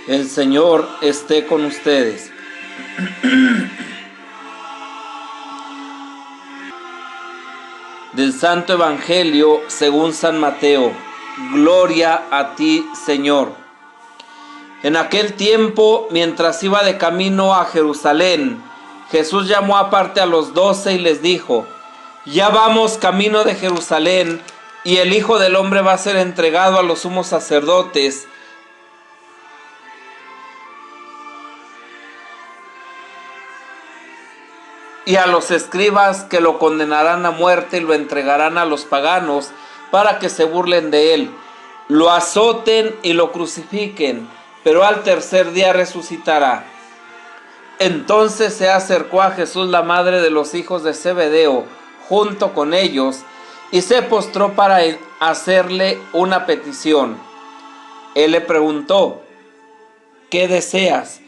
El Señor esté con ustedes. Del Santo Evangelio según San Mateo. Gloria a ti, Señor. En aquel tiempo, mientras iba de camino a Jerusalén, Jesús llamó aparte a los 12 y les dijo: Ya vamos camino de Jerusalén, y el Hijo del Hombre va a ser entregado a los sumos sacerdotes y a los escribas, que lo condenarán a muerte y lo entregarán a los paganos para que se burlen de él, lo azoten y lo crucifiquen, pero al tercer día resucitará. Entonces se acercó a Jesús la madre de los hijos de Zebedeo junto con ellos y se postró para hacerle una petición. Él le preguntó: ¿qué deseas?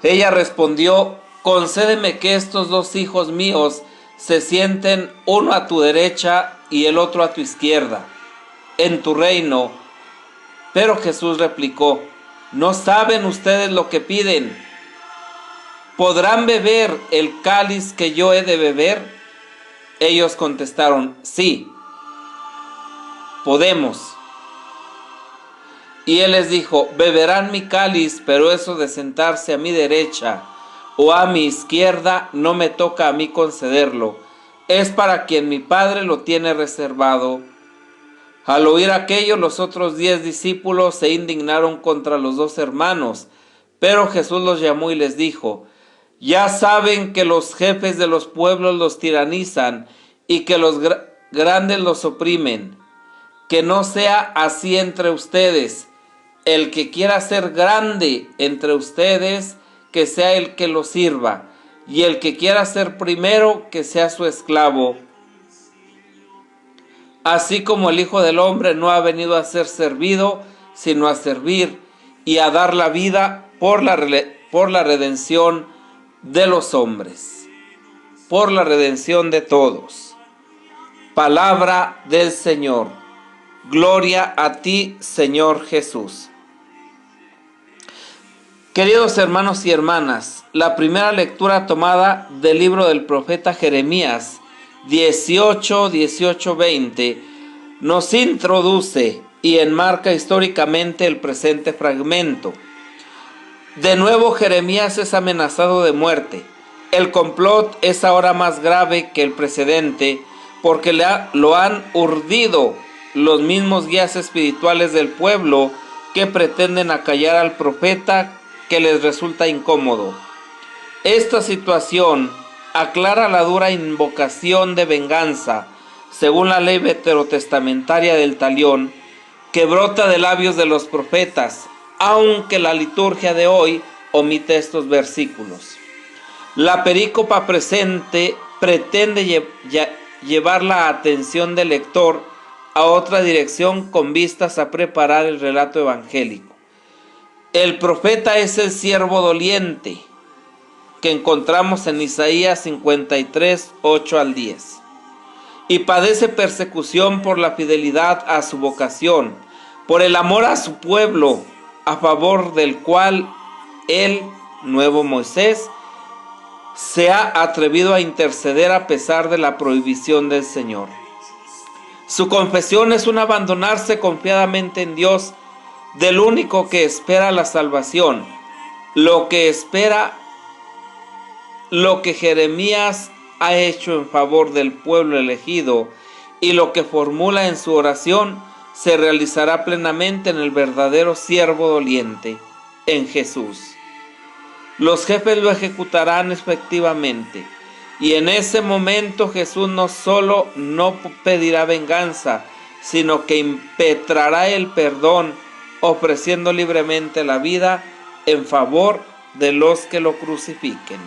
Ella respondió: concédeme que estos dos hijos míos se sienten, uno a tu derecha y el otro a tu izquierda, en tu reino. Pero Jesús replicó: ¿no saben ustedes lo que piden? ¿Podrán beber el cáliz que yo he de beber? Ellos contestaron: sí, podemos. Y él les dijo: beberán mi cáliz, pero eso de sentarse a mi derecha o a mi izquierda no me toca a mí concederlo. Es para quien mi Padre lo tiene reservado. Al oír aquello, los otros 10 discípulos se indignaron contra los 2 hermanos, pero Jesús los llamó y les dijo: ya saben que los jefes de los pueblos los tiranizan y que los grandes los oprimen. Que no sea así entre ustedes. El que quiera ser grande entre ustedes, que sea el que lo sirva, y el que quiera ser primero, que sea su esclavo. Así como el Hijo del Hombre no ha venido a ser servido, sino a servir y a dar la vida por la redención de los hombres, por la redención de todos. Palabra del Señor. Gloria a ti, Señor Jesús. Queridos hermanos y hermanas, la primera lectura tomada del libro del profeta Jeremías 18:20 nos introduce y enmarca históricamente el presente fragmento. De nuevo Jeremías es amenazado de muerte. El complot es ahora más grave que el precedente porque lo han urdido los mismos guías espirituales del pueblo que pretenden acallar al profeta, que les resulta incómodo. Esta situación aclara la dura invocación de venganza, según la ley veterotestamentaria del talión, que brota de labios de los profetas, aunque la liturgia de hoy omite estos versículos. La perícopa presente pretende llevar la atención del lector a otra dirección con vistas a preparar el relato evangélico. El profeta es el siervo doliente que encontramos en Isaías 53:8-10, y padece persecución por la fidelidad a su vocación, por el amor a su pueblo, a favor del cual el nuevo Moisés se ha atrevido a interceder a pesar de la prohibición del Señor. Su confesión es un abandonarse confiadamente en Dios, del único que espera la salvación, lo que Jeremías ha hecho en favor del pueblo elegido y lo que formula en su oración se realizará plenamente en el verdadero siervo doliente, en Jesús. Los jefes lo ejecutarán efectivamente, y en ese momento Jesús no solo no pedirá venganza, sino que impetrará el perdón, ofreciendo libremente la vida en favor de los que lo crucifiquen.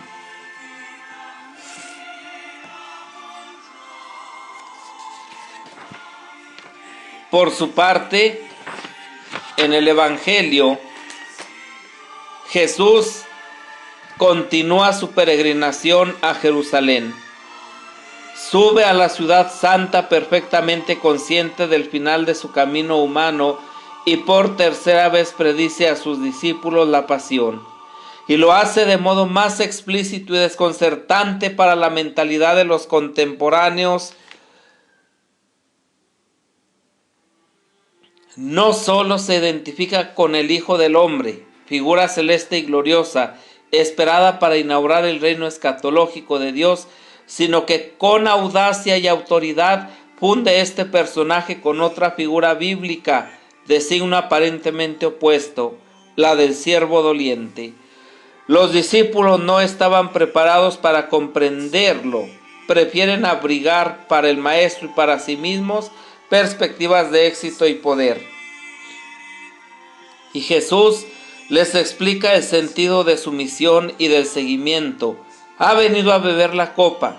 Por su parte, en el Evangelio, Jesús continúa su peregrinación a Jerusalén. Sube a la ciudad santa perfectamente consciente del final de su camino humano y por tercera vez predice a sus discípulos la pasión. Y lo hace de modo más explícito y desconcertante para la mentalidad de los contemporáneos. No solo se identifica con el Hijo del Hombre, figura celeste y gloriosa, esperada para inaugurar el reino escatológico de Dios, sino que con audacia y autoridad funde este personaje con otra figura bíblica de signo aparentemente opuesto, la del siervo doliente. Los discípulos no estaban preparados para comprenderlo, prefieren abrigar para el maestro y para sí mismos perspectivas de éxito y poder. Y Jesús les explica el sentido de su misión y del seguimiento. Ha venido a beber la copa,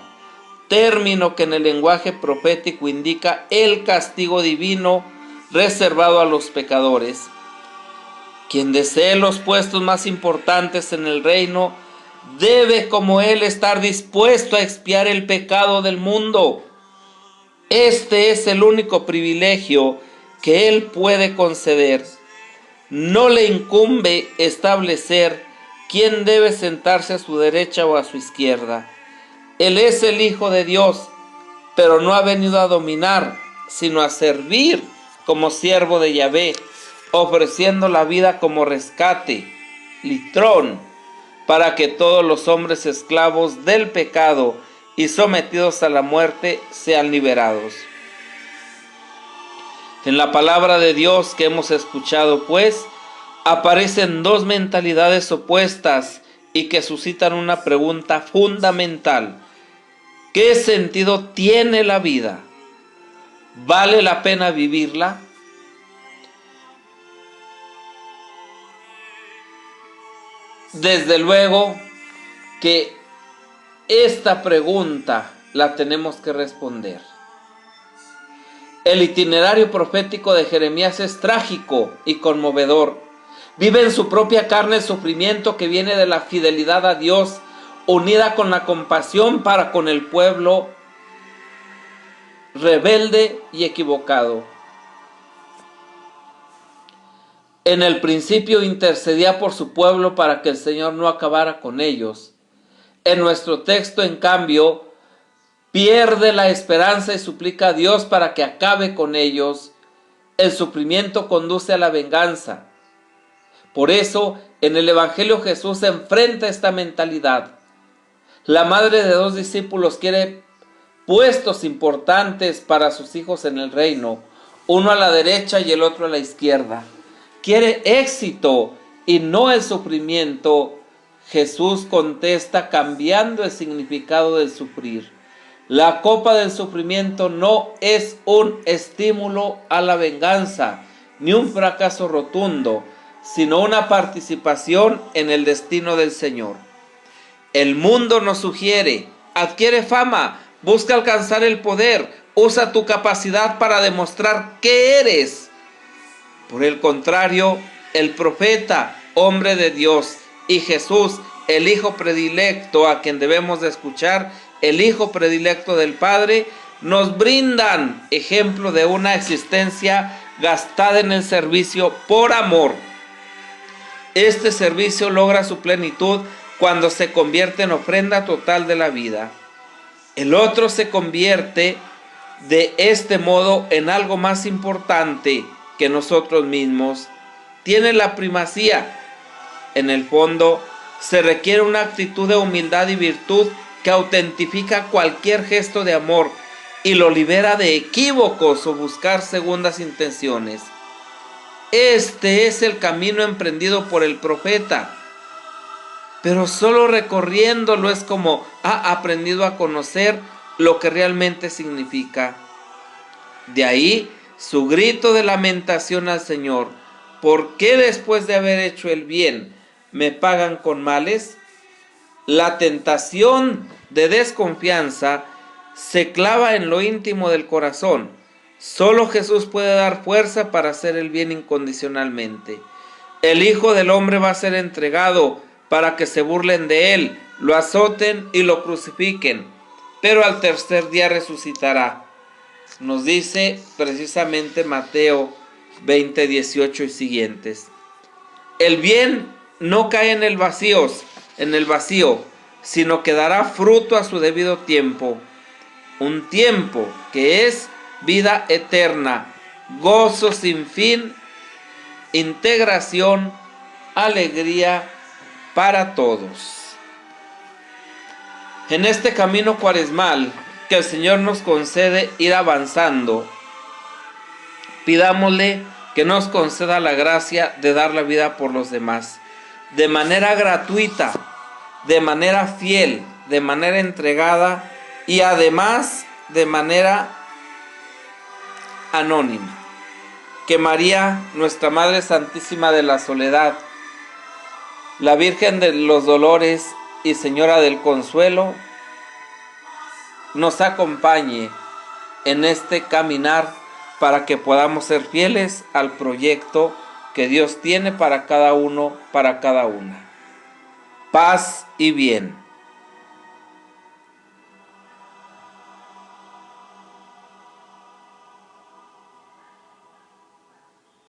término que en el lenguaje profético indica el castigo divino reservado a los pecadores. Quien desee los puestos más importantes en el reino debe, como él, estar dispuesto a expiar el pecado del mundo. Este es el único privilegio que él puede conceder. No le incumbe establecer quién debe sentarse a su derecha o a su izquierda. Él es el Hijo de Dios, pero no ha venido a dominar, sino a servir como siervo de Yahvé, ofreciendo la vida como rescate, litrón, para que todos los hombres esclavos del pecado y sometidos a la muerte sean liberados. En la palabra de Dios que hemos escuchado, pues, aparecen dos mentalidades opuestas y que suscitan una pregunta fundamental. ¿Qué sentido tiene la vida? ¿Vale la pena vivirla? Desde luego que esta pregunta la tenemos que responder. El itinerario profético de Jeremías es trágico y conmovedor. Vive en su propia carne el sufrimiento que viene de la fidelidad a Dios, unida con la compasión para con el pueblo rebelde y equivocado. En el principio intercedía por su pueblo para que el Señor no acabara con ellos. En nuestro texto, en cambio, pierde la esperanza y suplica a Dios para que acabe con ellos. El sufrimiento conduce a la venganza. Por eso, en el Evangelio Jesús enfrenta esta mentalidad. La madre de dos discípulos quiere puestos importantes para sus hijos en el reino, uno a la derecha y el otro a la izquierda. Quiere éxito y no el sufrimiento. Jesús contesta cambiando el significado del sufrir. La copa del sufrimiento no es un estímulo a la venganza, ni un fracaso rotundo, sino una participación en el destino del Señor. El mundo nos sugiere, adquiere fama, busca alcanzar el poder, usa tu capacidad para demostrar qué eres. Por el contrario, el profeta, hombre de Dios, y Jesús, el Hijo predilecto a quien debemos de escuchar, el Hijo predilecto del Padre, nos brindan ejemplo de una existencia gastada en el servicio por amor. Este servicio logra su plenitud cuando se convierte en ofrenda total de la vida. El otro se convierte de este modo en algo más importante que nosotros mismos. Tiene la primacía. En el fondo, se requiere una actitud de humildad y virtud que autentifica cualquier gesto de amor y lo libera de equívocos o buscar segundas intenciones. Este es el camino emprendido por el profeta, pero solo recorriéndolo es como ha aprendido a conocer lo que realmente significa. De ahí su grito de lamentación al Señor: ¿por qué después de haber hecho el bien me pagan con males? La tentación de desconfianza se clava en lo íntimo del corazón. Solo Jesús puede dar fuerza para hacer el bien incondicionalmente. El Hijo del Hombre va a ser entregado para que se burlen de él, lo azoten y lo crucifiquen. pero al tercer día resucitará. Nos dice precisamente Mateo 20, 18 y siguientes. El bien no cae en el vacío, sino que dará fruto a su debido tiempo. Un tiempo que es vida eterna, gozo sin fin, integración, alegría para todos. En este camino cuaresmal que el Señor nos concede ir avanzando, pidámosle que nos conceda la gracia de dar la vida por los demás, de manera gratuita, de manera fiel, de manera entregada y además de manera anónima. Que María, nuestra Madre Santísima de la Soledad, la Virgen de los Dolores y Señora del Consuelo, nos acompañe en este caminar para que podamos ser fieles al proyecto que Dios tiene para cada uno, para cada una. Paz y bien.